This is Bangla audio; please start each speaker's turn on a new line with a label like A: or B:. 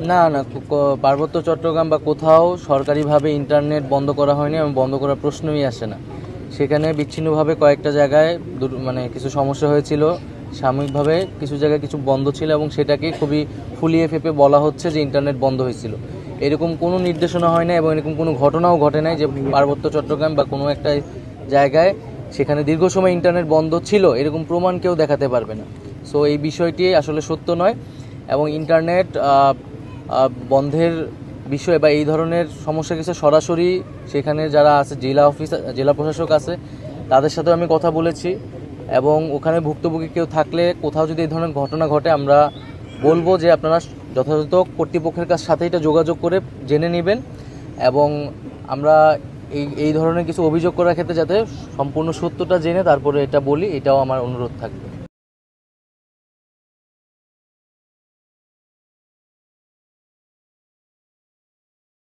A: না না, পার্বত্য চট্টগ্রাম বা কোথাও সরকারিভাবে ইন্টারনেট বন্ধ করা হয়নি এবং বন্ধ করার প্রশ্নই আসে না। সেখানে বিচ্ছিন্নভাবে কয়েকটা জায়গায় মানে কিছু সমস্যা হয়েছিল, সাময়িকভাবে কিছু জায়গায় কিছু বন্ধ ছিল এবং সেটাকে খুবই ফুলিয়ে ফেঁপে বলা হচ্ছে যে ইন্টারনেট বন্ধ হয়েছিল। এরকম কোনো নির্দেশনা হয় না এবং এরকম কোনো ঘটনাও ঘটে নাই যে পার্বত্য চট্টগ্রাম বা কোনো একটা জায়গায় সেখানে দীর্ঘ সময় ইন্টারনেট বন্ধ ছিল, এরকম প্রমাণ কেউ দেখাতে পারবে না। সো এই বিষয়টি আসলে সত্য নয় এবং ইন্টারনেট বন্ধের বিষয়ে বা এই ধরনের সমস্যা কিছু সরাসরি সেখানে যারা আছে জেলা প্রশাসক আছে তাদের সাথেও আমি কথা বলেছি এবং ওখানে ভুক্তভোগী কেউ থাকলে কোথাও যদি এই ধরনের ঘটনা ঘটে আমরা বলবো যে আপনারা যথাযথ কর্তৃপক্ষের সাথে এটা যোগাযোগ করে জেনে নেবেন এবং আমরা এই ধরনের কিছু অভিযোগ করার ক্ষেত্রে যাতে সম্পূর্ণ সত্যটা জেনে তারপরে এটা বলি, এটাও আমার অনুরোধ থাকবে।